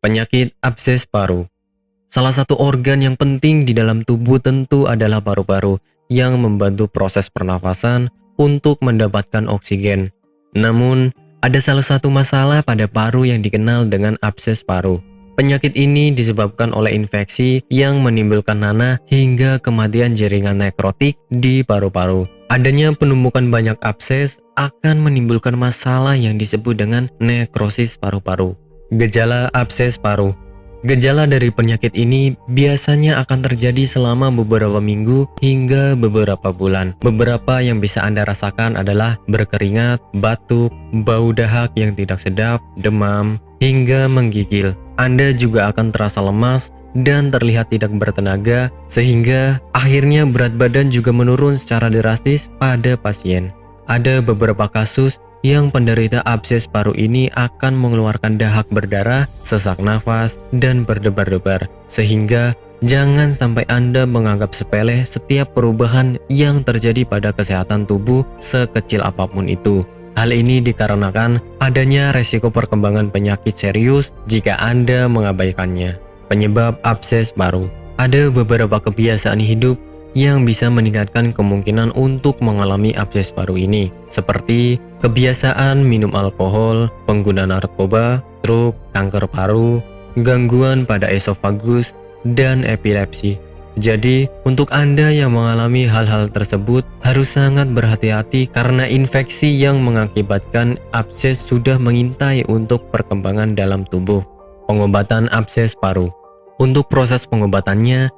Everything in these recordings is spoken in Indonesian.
Penyakit abses paru. Salah satu organ yang penting di dalam tubuh tentu adalah paru-paru yang membantu proses pernafasan untuk mendapatkan oksigen. Namun, ada salah satu masalah pada paru yang dikenal dengan abses paru. Penyakit ini disebabkan oleh infeksi yang menimbulkan nanah hingga kematian jaringan nekrotik di paru-paru. Adanya penumpukan banyak abses akan menimbulkan masalah yang disebut dengan nekrosis paru-paru. Gejala abses paru. Gejala dari penyakit ini biasanya akan terjadi selama beberapa minggu hingga beberapa bulan. Beberapa yang bisa Anda rasakan adalah berkeringat, batuk, bau dahak yang tidak sedap, demam, hingga menggigil. Anda juga akan terasa lemas dan terlihat tidak bertenaga, sehingga akhirnya berat badan juga menurun secara drastis pada pasien. Ada beberapa kasus yang penderita abses paru ini akan mengeluarkan dahak berdarah, sesak nafas, dan berdebar-debar. Sehingga jangan sampai Anda menganggap sepele setiap perubahan yang terjadi pada kesehatan tubuh sekecil apapun itu. Hal ini dikarenakan adanya resiko perkembangan penyakit serius jika Anda mengabaikannya. Penyebab abses paru. Ada beberapa kebiasaan hidup yang bisa meningkatkan kemungkinan untuk mengalami abses paru ini, seperti kebiasaan minum alkohol, pengguna narkoba, stroke, kanker paru, gangguan pada esofagus, dan epilepsi. Jadi, untuk Anda yang mengalami hal-hal tersebut harus sangat berhati-hati karena infeksi yang mengakibatkan abses sudah mengintai untuk perkembangan dalam tubuh. Pengobatan abses paru. Untuk proses pengobatannya,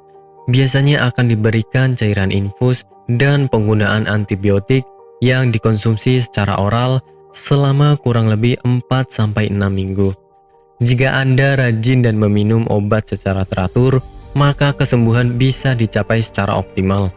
biasanya akan diberikan cairan infus dan penggunaan antibiotik yang dikonsumsi secara oral selama kurang lebih 4-6 minggu. Jika Anda rajin dan meminum obat secara teratur, maka kesembuhan bisa dicapai secara optimal.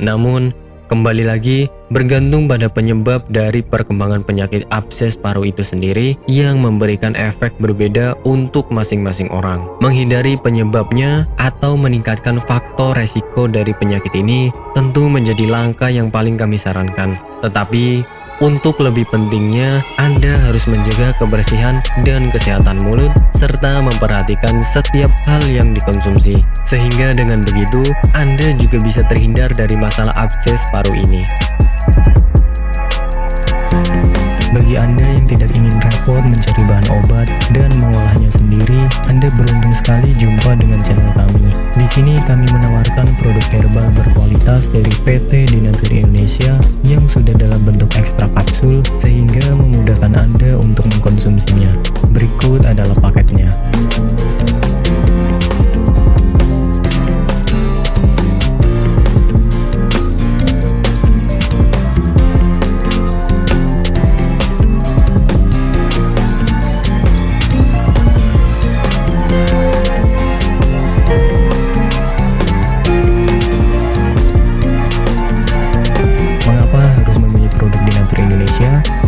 Namun, kembali lagi bergantung pada penyebab dari perkembangan penyakit abses paru itu sendiri yang memberikan efek berbeda untuk masing-masing orang. Menghindari penyebabnya atau meningkatkan faktor resiko dari penyakit ini tentu menjadi langkah yang paling kami sarankan. Tetapi, untuk lebih pentingnya, Anda harus menjaga kebersihan dan kesehatan mulut serta memperhatikan setiap hal yang dikonsumsi. Sehingga dengan begitu, Anda juga bisa terhindar dari masalah abses paru ini. Bagi Anda yang tidak ingin repot mencari bahan obat dan mengolahnya sendiri, Anda beruntung sekali jumpa dengan channel kami. Di sini kami menawarkan produk herbal berkualitas dari PT Dinatur Indonesia yang sudah dalam bentuk ekstrak kapsul sehingga memudahkan Anda untuk mengkonsumsinya. Berikut adalah paketnya.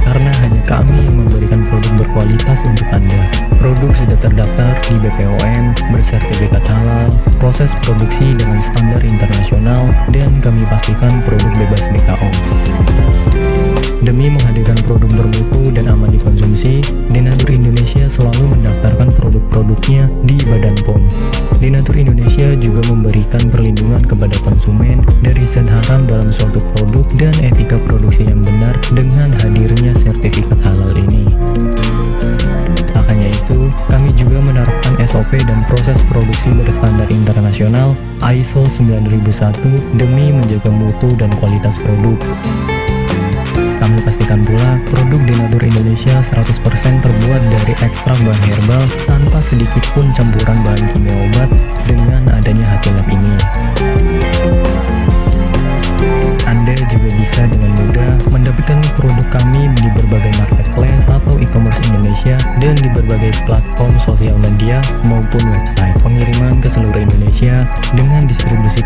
Karena hanya kami yang memberikan produk berkualitas untuk Anda. Produk sudah terdaftar di BPOM, bersertifikat halal, proses produksi dengan standar internasional, dan kami pastikan produk bebas BKO. Demi menghadirkan produk bermutu dan aman dikonsumsi, Dinatur Indonesia selalu mendaftarkan produk-produknya di Badan POM. Dinatur Indonesia juga memberikan perlindungan kepada konsumen dari zat haram dalam suatu produk dan etika produksi yang benar dengan hadirnya sertifikat halal ini. Tak hanya itu, kami juga menerapkan SOP dan proses produksi berstandar internasional ISO 9001 demi menjaga mutu dan kualitas produk. Kami pastikan pula produk Dinatur Indonesia 100% terbuat dari ekstrak bahan herbal tanpa sedikit pun campuran bahan kimia obat dengan adanya hasil lab ini. Anda juga bisa dengan mudah mendapatkan produk kami di berbagai marketplace atau e-commerce Indonesia dan di berbagai platform sosial media maupun website. Pengiriman ke seluruh Indonesia dengan distribusi